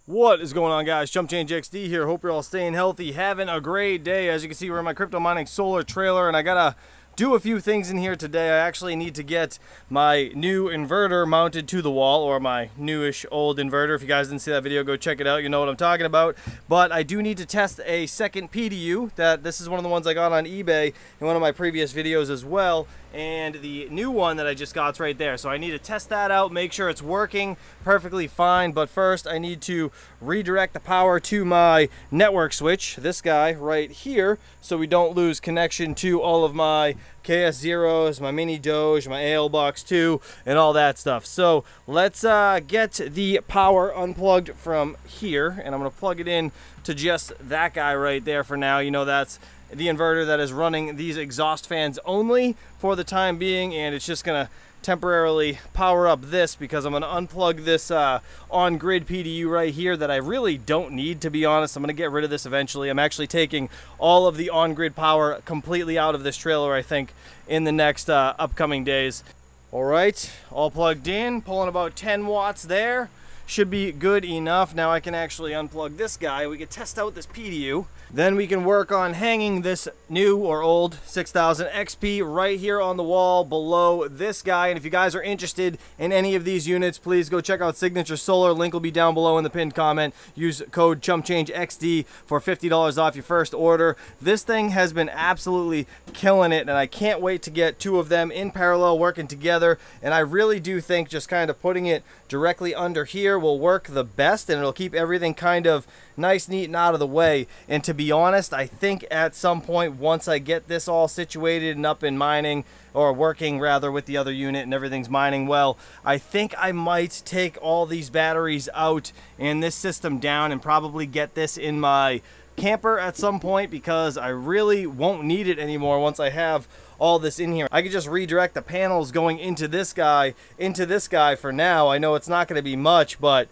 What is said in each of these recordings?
What is going on, guys? Jump Change XD here. Hope you're all staying healthy, having a great day. As you can see, we're in my crypto mining solar trailer, and I gotta do a few things in here today. I actually need to get my new inverter mounted to the wall, or my newish old inverter. If you guys didn't see that video, go check it out. You know what I'm talking about. But I do need to test a second PDU. This is one of the ones I got on eBay in one of my previous videos as well. And the new one that I just got's right there. So I need to test that out, make sure it's working perfectly fine. But first, I need to redirect the power to my network switch, this guy right here, so we don't lose connection to all of my KS0s, my mini Doge, my AL box 2, and all that stuff. So let's get the power unplugged from here, and I'm gonna plug it in to just that guy right there for now. You know, that's the inverter that is running these exhaust fans only for the time being, and it's just gonna temporarily power up this because I'm gonna unplug this on-grid PDU right here that I really don't need, to be honest. I'm gonna get rid of this eventually. I'm actually taking all of the on-grid power completely out of this trailer, I think, in the next upcoming days. All right, all plugged in, pulling about 10 watts there. Should be good enough. Now I can actually unplug this guy. We can test out this PDU. Then we can work on hanging this new or old 6000 XP right here on the wall below this guy. And if you guys are interested in any of these units, please go check out Signature Solar. Link will be down below in the pinned comment. Use code ChumpChangeXD for $50 off your first order. This thing has been absolutely killing it, and I can't wait to get two of them in parallel working together. And I really do think just kind of putting it directly under here will work the best, and it'll keep everything kind of nice, neat, and out of the way. And to be honest, I think at some point, once I get this all situated and up in mining, or working rather with the other unit and everything's mining well, I think I might take all these batteries out and this system down and probably get this in my camper at some point, because I really won't need it anymore once I have all this in here. I could just redirect the panels going into this guy for now. I know it's not going to be much, but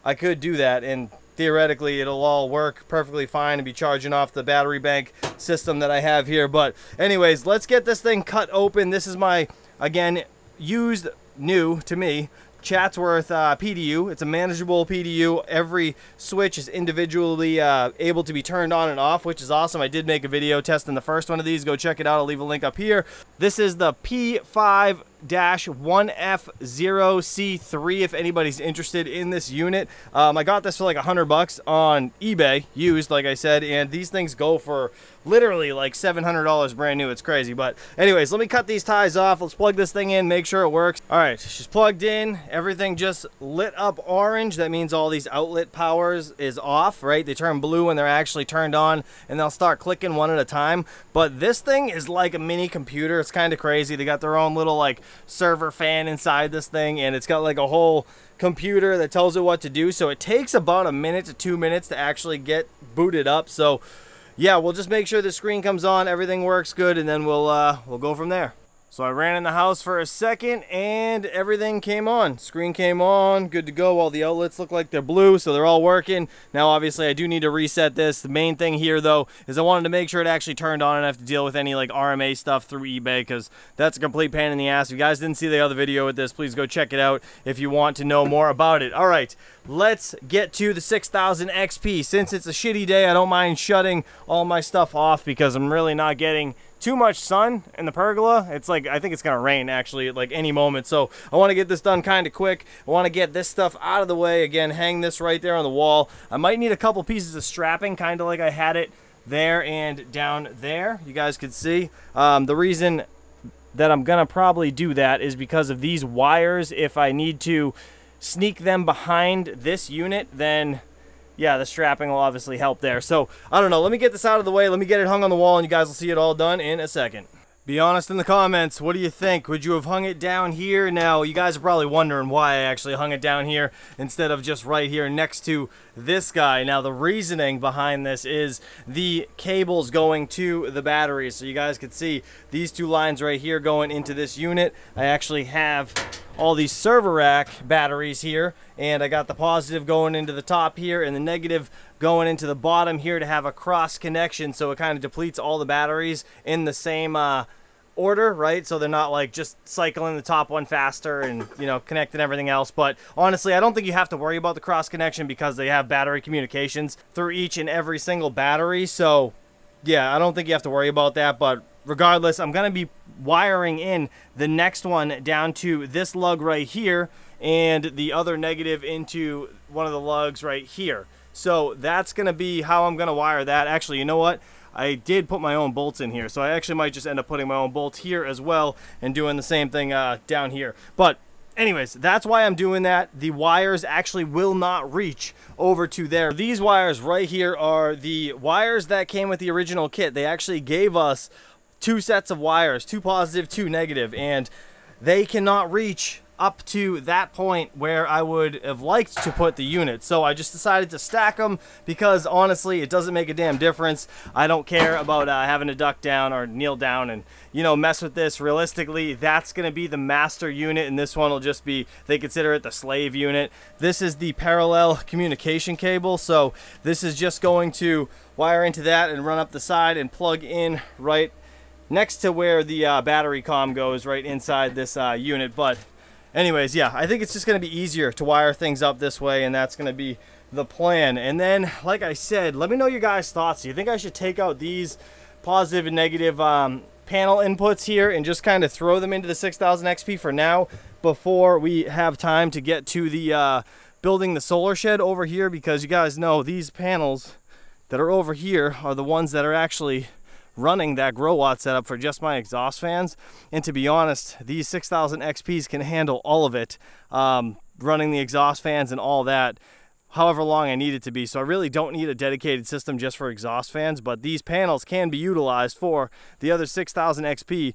I could do that, and theoretically it'll all work perfectly fine and be charging off the battery bank system that I have here. But anyways, let's get this thing cut open. This is my, again, used, new to me, Chatsworth PDU. It's a manageable PDU. Every switch is individually able to be turned on and off, which is awesome. I did make a video testing the first one of these. Go check it out. I'll leave a link up here. This is the P5-1F0C3 if anybody's interested in this unit. I got this for like $100 on eBay, used, like I said, and these things go for literally like $700 brand new. It's crazy. But anyways, let me cut these ties off. Let's plug this thing in, make sure it works. All right, she's plugged in. Everything just lit up orange. That means all these outlet powers is off, right? They turn blue when they're actually turned on, and they'll start clicking one at a time. But this thing is like a mini computer. It's kind of crazy. They got their own little like server fan inside this thing, and it's got like a whole computer that tells it what to do. So it takes about 1 to 2 minutes to actually get booted up. So yeah, we'll just make sure the screen comes on, everything works good, and then we'll go from there. So I ran in the house for a second and everything came on. Screen came on, good to go. All the outlets look like they're blue, so they're all working. Now obviously I do need to reset this. The main thing here though is I wanted to make sure it actually turned on and I have to deal with any like RMA stuff through eBay, because that's a complete pain in the ass. If you guys didn't see the other video with this, please go check it out if you want to know more about it. All right, let's get to the 6000 XP. Since it's a shitty day, I don't mind shutting all my stuff off because I'm really not getting too much sun in the pergola. It's like, I think it's gonna rain actually at like any moment, so I want to get this done kind of quick. I want to get this stuff out of the way. Again, hang this right there on the wall. I might need a couple pieces of strapping, kind of like I had it there and down there. You guys could see the reason that I'm gonna probably do that is because of these wires. If I need to sneak them behind this unit, then yeah, the strapping will obviously help there. So I don't know, let me get this out of the way, let me get it hung on the wall, and you guys will see it all done in a second. Be honest in the comments, what do you think? Would you have hung it down here? Now, you guys are probably wondering why I actually hung it down here instead of just right here next to this guy. Now, the reasoning behind this is the cables going to the batteries. So you guys can see these two lines right here going into this unit. I actually have all these server rack batteries here, and I got the positive going into the top here and the negative going into the bottom here to have a cross connection, so it kind of depletes all the batteries in the same order, right? So they're not like just cycling the top one faster and, you know, connecting everything else. But honestly, I don't think you have to worry about the cross connection because they have battery communications through each and every single battery. So yeah, I don't think you have to worry about that. But regardless, I'm going to be wiring in the next one down to this lug right here and the other negative into one of the lugs right here. So that's going to be how I'm going to wire that. Actually, you know what? I did put my own bolts in here, so I actually might just end up putting my own bolts here as well and doing the same thing down here. But anyways, that's why I'm doing that. The wires actually will not reach over to there. These wires right here are the wires that came with the original kit. They actually gave us 2 sets of wires, 2 positive, 2 negative, and they cannot reach up to that point where I would have liked to put the unit. So I just decided to stack them because honestly it doesn't make a damn difference. I don't care about having to duck down or kneel down and, you know, mess with this. Realistically, that's going to be the master unit, and this one will just be, they consider it the slave unit. This is the parallel communication cable, so this is just going to wire into that and run up the side and plug in right next to where the battery comm goes, right inside this unit. But anyways, yeah, I think it's just going to be easier to wire things up this way, and that's going to be the plan. And then, like I said, let me know your guys' thoughts. Do you think I should take out these positive and negative panel inputs here and just kind of throw them into the 6000 XP for now before we have time to get to the building the solar shed over here? Because you guys know these panels that are over here are the ones that are actually running that grow watt setup for just my exhaust fans. And to be honest, these 6000 XPs can handle all of it, running the exhaust fans and all that, however long I need it to be. So I really don't need a dedicated system just for exhaust fans, but these panels can be utilized for the other 6000 XP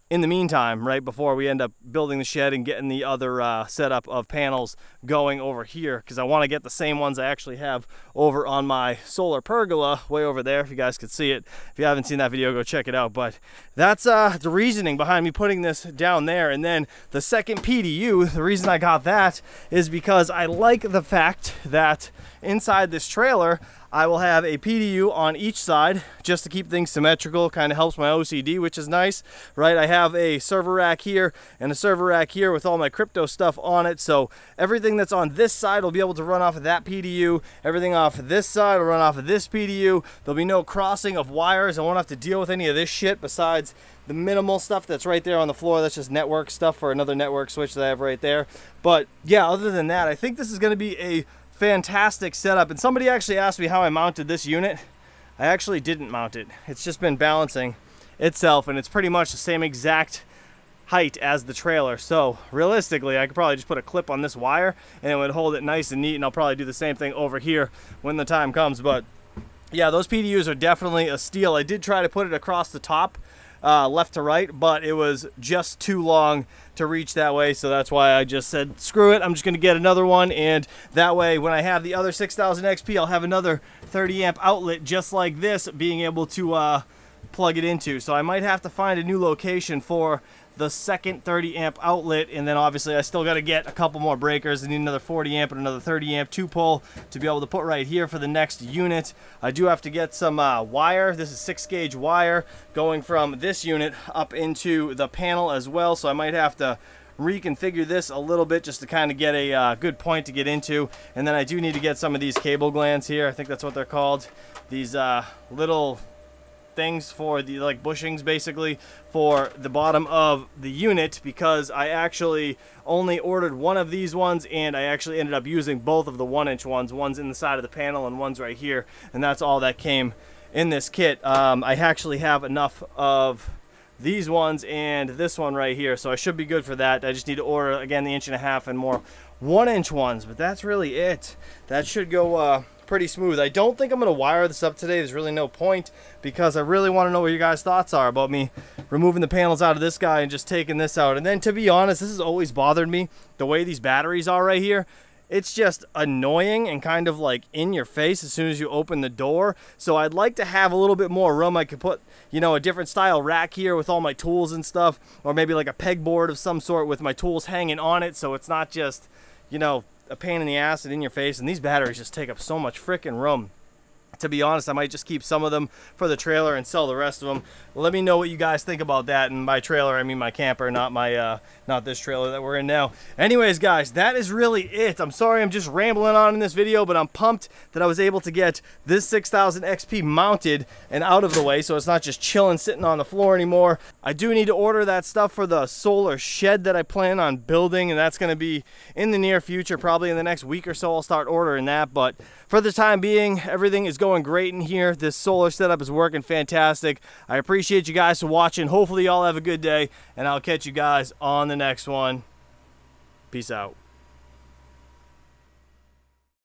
in the meantime, right before we end up building the shed and getting the other setup of panels going over here, because I want to get the same ones I actually have over on my solar pergola way over there, if you guys could see it. If you haven't seen that video, go check it out. But that's the reasoning behind me putting this down there. And then the second PDU, the reason I got that is because I like the fact that inside this trailer I will have a PDU on each side just to keep things symmetrical. Kind of helps my OCD, which is nice, right? I have a server rack here and a server rack here with all my crypto stuff on it. So everything that's on this side will be able to run off of that PDU. Everything off of this side will run off of this PDU. There'll be no crossing of wires. I won't have to deal with any of this shit besides the minimal stuff that's right there on the floor. That's just network stuff for another network switch that I have right there. But yeah, other than that, I think this is going to be a fantastic setup. And somebody actually asked me how I mounted this unit. I actually didn't mount it. It's just been balancing itself, and it's pretty much the same exact height as the trailer. So realistically, I could probably just put a clip on this wire and it would hold it nice and neat, and I'll probably do the same thing over here when the time comes. But yeah, those PDUs are definitely a steal. I did try to put it across the top, left to right, but it was just too long to reach that way. So that's why I just said, screw it, I'm just going to get another one. And that way, when I have the other 6000 XP, I'll have another 30 amp outlet just like this, being able to plug it into. So I might have to find a new location for the second 30 amp outlet, and then obviously I still got to get a couple more breakers. I need another 40 amp and another 30 amp 2-pole to be able to put right here for the next unit. I do have to get some wire. This is 6-gauge wire going from this unit up into the panel as well, so I might have to reconfigure this a little bit just to kind of get a good point to get into. And then I do need to get some of these cable glands here. I think that's what they're called. These little things for the like bushings basically for the bottom of the unit, because I actually only ordered one of these ones and I actually ended up using both of the 1-inch ones. One's in the side of the panel and one's right here, and that's all that came in this kit. I actually have enough of these ones and this one right here, so I should be good for that. I just need to order again the 1.5 inch and more 1-inch ones, but that's really it. That should go pretty smooth. I don't think I'm going to wire this up today. There's really no point, because I really want to know what your guys' thoughts are about me removing the panels out of this guy and just taking this out. And then, to be honest, this has always bothered me, the way these batteries are right here. It's just annoying and kind of like in your face as soon as you open the door. So I'd like to have a little bit more room. I could put, you know, a different style rack here with all my tools and stuff, or maybe like a pegboard of some sort with my tools hanging on it, so it's not just, you know, a pain in the ass and in your face. And these batteries just take up so much freaking room. To be honest, I might just keep some of them for the trailer and sell the rest of them. Let me know what you guys think about that. And by trailer, I mean my camper, not my not this trailer that we're in now. Anyways, guys, that is really it. I'm sorry I'm just rambling on in this video, but I'm pumped that I was able to get this 6000 XP mounted and out of the way, so it's not just chilling sitting on the floor anymore. I do need to order that stuff for the solar shed that I plan on building, and that's going to be in the near future. Probably in the next week or so I'll start ordering that, but for the time being, everything is going great in here. This solar setup is working fantastic. I appreciate you guys for watching. Hopefully y'all have a good day, and I'll catch you guys on the next one. Peace out.